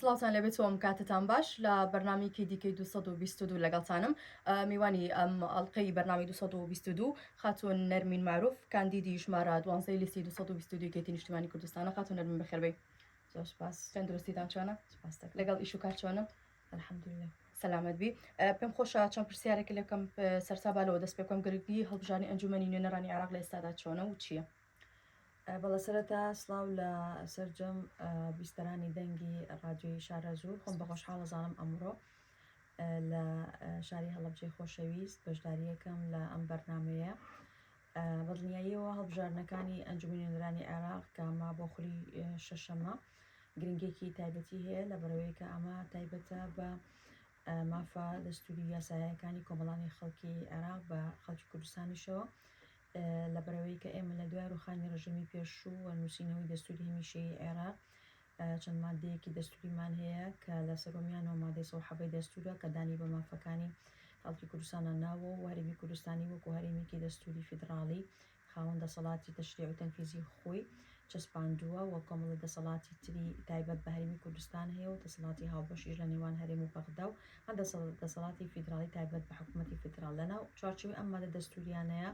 سڵاتان لەبێت تۆم کاتتان باش لە بەرنمێکی دیکەی 222 لەگەڵتانم میوانی ئەم ئەڵلقەی بەرنامی 222 خاتون نەرمین معروف کاندیدی ژمارە 12 لیستی 222 گێتی نیشتیمانی کوردستانە خاتون نەرمین بەخێربەی زۆر سپاس. چەند درستیتان چۆنە سپاس دەکەم. لەگەڵ ئیش و کار چۆنە الحەمدولillah. سەلامەت بی پێم خۆشە چەند پرسیارێکی لەکەم سەرسابالەوە دەست پێ بکەم گرنگی هەڵبژارنی ئەنجومەنی نوێنەرانی عێراق لە ئێستادا چۆنە و چییە؟ بەڵە سەرەتا سڵاو لە سەرجەم بیستەرانی دەنگی ڕادیۆی شارە زوور خۆم بە خۆشحاڵ زانم ئەمڕۆ لە شاری هەڵەبجەی خۆشەویست بەشداریەکەم لە ئەم بەرنمەیە بەدڵنیاییەوە هەڵبژارنەکانی ئەنجومەنی نوێنەرانی عێراق کاما بۆ خولی شەشەمە گرنگێکی تایبەتی هەیە لە بەرەوەیکە ئەمە تایبەتە بە مافە دەستوری یاسایەکانی کۆمەڵانی خەڵکی عێراق بە خەڵکی کوردستانیشەوە لە بەرەوەی کە ئێمە لە دوای ڕوخانی ڕژمی پێشوو و نووسینەوەی دەستوری هەمیشەی عێراق چەند مادەیەکی دەستوریمان هەیە کە لە سەرۆمیانەوە مادەی 107 دەستورە کە دانی بە مافەکانی خەڵکی کوردستانە ناوە و هەرێمی کوردستانی وەکو هەرێمێکی دەستوری فیدراڵی خاوەن دەسەڵاتی تەشریع و تەنفیزی خۆی چەسپاندووە و کۆمەڵە دەسەڵاتی تری تایبەت بە هەرێمی کوردستان هەیە و دەسەڵاتی هاوبەشیش لە نێوان هەرێم و بەغدا و هەر دەسەڵاتی فیدراڵی تایبەت بە حکوومەتی فیدراڵ لەناو چوارچێوەی ئەم مادە دەستوریانەیە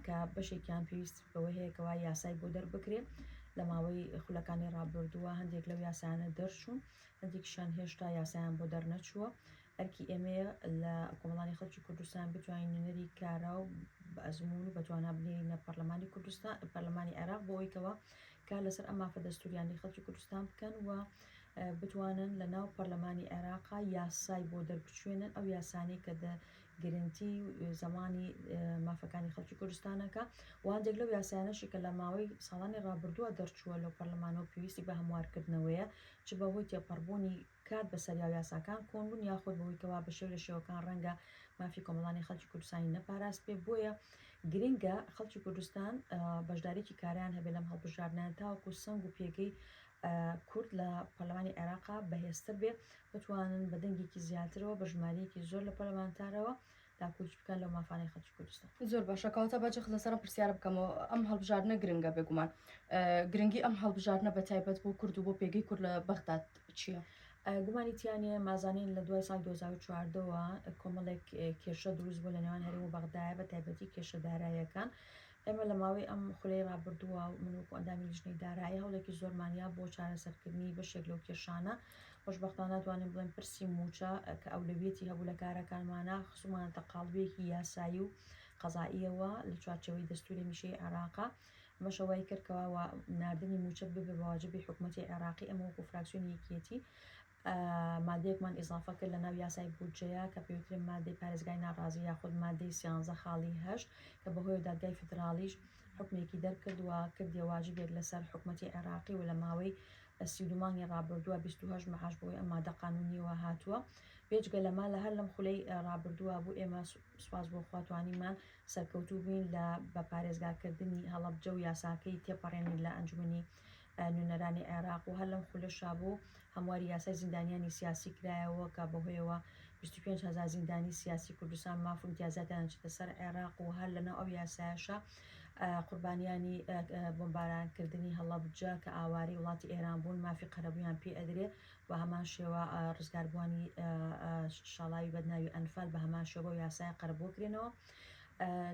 کە بەشێکیان پێویست بەوە هەیەکەوە یاسای بۆ دەربکرێت لە ماوەی خولەکانی ڕابردووە هەندێک لەو یاسایانە دەرچوون هەندێکیشان هێشتا یاسایان بۆ دەرنەچووە ئەرکی ئێمەیە لە کۆمەڵانی خەڵکی کوردستان بتوانین نوێنەری کارا و بە ئەزمون و بەتوانە بنێرینە پەرلەمانی کوردستان پەرلەمانی عێراق بۆەوەیکەوە کار لەسەر ئەم مافە دەستوریانی خەڵکی کوردستان بکەن و بتوانن لە ناو پەرلەمانی عێراقا یاسای بۆ دەربچوێنن ئەو یاسانەی کە گرنتی زمانی مافەکانی خەڵکی کوردستانەکە و هەندێک لەو یاسایانەشی کە لە ماوەی ساڵانی ڕابردووە دەرچووە لەو پەرلەمانەوە پێویستی بە هەموارکردنەوەیە چ بەهۆی تێپەڕبوونی کات بەسەریا یاساکان کۆنبوون یاخۆت بەوەیکەوە بە شێو لە شێوەکان ڕەنگە مافی کۆمەڵانی خەڵکی کوردستانی نەپاراست پێ بۆیە گرنگە خەڵکی کوردستان بەشدارێکی کاریان هەبێ لەم هەڵبژاردنیان تاوەکو سنگ و پێگەی کورد لە پەرلەمانی عێراقا بەهێزتر بێت بتوانن بە دەنگێکی زیاترەوە بە ژمارەیەکی زۆر لە پەرلەمانتارەوە داکۆچ بکەن لەو مافانەی خەڵکی کوردستان. زۆر باشە کەواتە باجێ لەسەر پرسیارە بکەمەوە ئەم هەڵبژاردنە گرنگە بێگومان گرنگی ئەم هەڵبژاردنە بە تایبەت بۆ کورد و بۆ پێگەی کورد لە بەغداد چییە؟ گومانی تیانە مازانین لە دوای ساڵ 2014ەوە کۆمەڵێک کێشە دروست بوو لە نێوان هەرێم و بەغدایە بە تایبەتی کێشە داراییەکان ئێمە لە ماوەی ئەم خولەی ڕابردووە و منوەکو ئەندامی لیژنەی دارایی هەوڵێکی زۆرمانیا بۆ چارەسەرکردنی بەشێک لەو کێشانە خۆشبەختانە توانین بڵێن پرسی موچە کە ئەولەویەتی هەبوو لە کارەکانمانە خسومانە تەقاڵبێکی یاسایی و قەزائیەوە لە چوارچەوەی دەستوری میشەی عێراقا مەشەوەی کردکەوە نردنی موچە ببێ بە واجبی حکوومەتی عێراقی ئەمە وەکو فراکسیۆنی یەکێتی مادەیەکمان ئیزافە کرد لە ناو یاسای بودجەیە کە پێوترێن مادەی پارێزگای ناڕازی یاخود مادەی 13 خاڵی هەشت کە بەهۆی دادگای فدرالیش حکمێکی دەرکردووە کردی واجبێک لەسەر حکوومەتی عێراقی و لە ماوەی سیدومانی ڕابردووە 28 مەحاش بۆی ئەم مادە قانونیەوە هاتووە بێجگە لەما لە هەر لەم خولەی ڕابردووە بوو ئێمە سوپاس بۆ خواتوانیمان سەرکەوتوو بووین لە بە پارێزگاکردنی هەڵەبجە و یاساکەی تێپەڕێنی لە ئەنجومەنی نوێنەرانی عێراق و هەر لەم خولەشا بوو هەمواری یاسای زیندانیانی سیاسی کرایەوە کە بەهۆیەوە 25,000 زیندانی سیاسی کوردستان ماف و امتیازاتیان چێتە سەر عێراق و هەر لەناو ئەو یاسایەشە قوربانیانی بۆمبارانکردنی هەڵەبجە کە ئاواری وڵاتی ئێران بوون مافی قەرەبوویان پێ ئەدرێ بە هەمان شێوە ڕزگاربووانی شاڵاوی بەدناوی ئەنفال بە هەمان شێوە و یاسای قەرەبۆکرێنەوە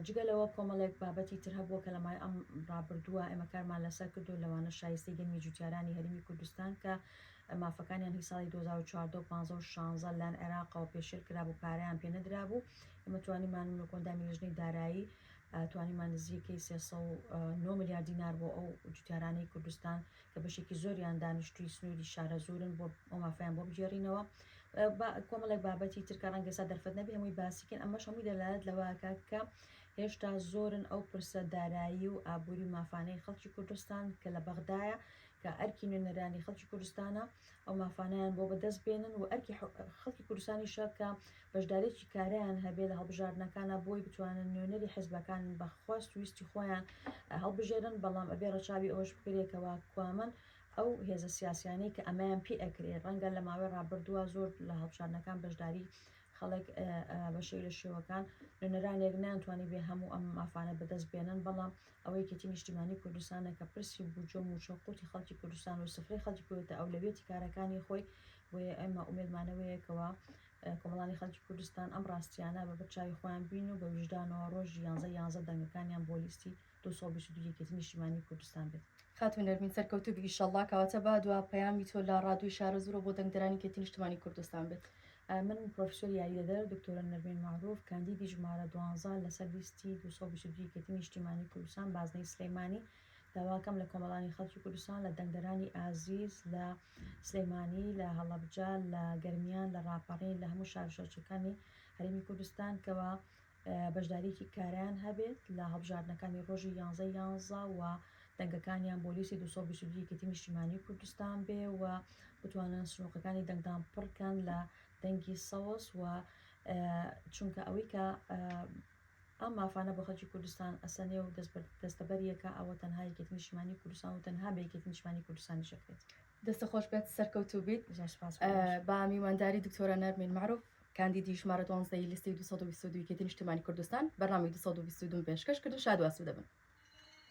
جگەلەوە کۆمەڵێک بابەتی تر هەبووە کە لەمای ئەم ڕابردووە ئێمە کارمان لەسەر کردو لەوانە شایستەی گەنمی جوتیارانی هەرمی کوردستان کە مافەکانیان هی ساڵی 2014 و 15 و 16 لەن عێراقەوە پێشێر کرا بوو پارەیان پێ نەدرا بوو ئێمە توانیمان لە کۆندامی لیژنەی دارایی توانیمان نزیکەی 309 میلیارد دینار بۆ ئەو جوتیارانەی کوردستان کە بەشێکی زۆریان دانیشتووی سنووری شارە زۆرن بۆ ئەو مافیان بۆ بجێڕینەوە کۆمەڵێک بابەتی ترکە ڕەنگەسا دەرفەت نەبێ هەمووی باسیکن ئەمەش هەمووی دەلالەت لەوەکە کە هێشتا زۆرن ئەو پرسە دارایی و ئابووری مافانەی خەڵکی کوردستان کە لە بەغدایە کە ئەرکی نوێنەرانی خەڵکی کوردستانە ئەو مافانیان بۆ بەدەست بێنن و ئەرکی خەڵکی کوردستانی شەکە بەشدارێکی کاریان هەبێ لە هەڵبژاردنەکانە بۆی بتوانن نوێنەری حیزبەکان بەخواست ویستی خۆیان هەڵبژێرن بەڵام ئەبێ ڕەچاوی ئەوەش بکرێتەوە کوامن ئەو هێزە سیاسیانەی کە ئەمایان پێ ئەکرێت ڕەنگە لە ماوەی ڕابردووە زۆر لە هەڵبژاردنەکان بەشداری خەڵک بەشەی لە شێوەکان نوێنەرانێک ناتوانانی بێ هەموو ئەم مافانە بەدەست بێنن بەڵام ئەوەی کەتی نیشتیمانی کوردستانە کە پرسی بوجۆ و شەوقوتی خەڵکی کوردستان و سفرەی خەڵکی کوێتە ئەولەوێتی کارەکانی خۆی و ئێمە ئومێدمانەوەیەکەوە کۆمەڵانی خەڵکی کوردستان ئەم ڕاستیانە بە بەرچاوی خۆیان بین و بە وجدانەوە ڕۆژی 11 دەنگەکانیان بۆ لیستی 222 یەکێتی نیشتیمانی کوردستان بێت. خاتون نەرمین سەرکەوتوبی ئیشەڵڵا کەواتە با دوا پەیامی تۆ لە ڕادوی شارە زۆرە بۆ دەنگدەرانی کێتی نیشتیمانی کوردستان بێت. من پرۆفسۆر یاریدەدەر دکتۆرە نەرمین معروف کاندیدی ژمارە 12 لەسەر لیستی 222 یەکێتی نیشتیمانی کوردستان بازنەی سلەیمانی داواکەم لە کۆمەڵانی خەڵکی کوردستان لە دەنگدەرانی ئازیز لە سلەیمانی لە هەڵەبجە لە گەرمیان لە ڕاپەڕین لە هەموو شارشەرچەکانی هەرێمی کوردستان کەەوە بەشداریکی کاریان هەبێت لە هەڵبژاردنەکانی ڕۆژی 11 و دەنگەکانیان بۆ لیستی 222 یەکێتی نیشتیمانی کوردستان بێ و بتوانن سنووقەکانی دەنگدان پڕکەن لە دەنگی سەوز و چونکە ئەوەی کە ئەم مافانە بە خەڵکی کوردستان ئەسەنێ و دەستەبەریەکە ئەوە تەنها یەکێتی نیشتیمانی کوردستان و تەنها بە یەکێتی نیشتیمانی کوردستانی شەکرێت. دەستە خۆش بێت سەرکەوتوو بیت با میوانداری دکتۆرە نەرمین معروف کاندیدی ژمارە 12 لیستی 222 یەکێتی نیشتیمانی کوردستان بەرنامەی 222 پێشکەش کردن شاد و ئاسوودە بن.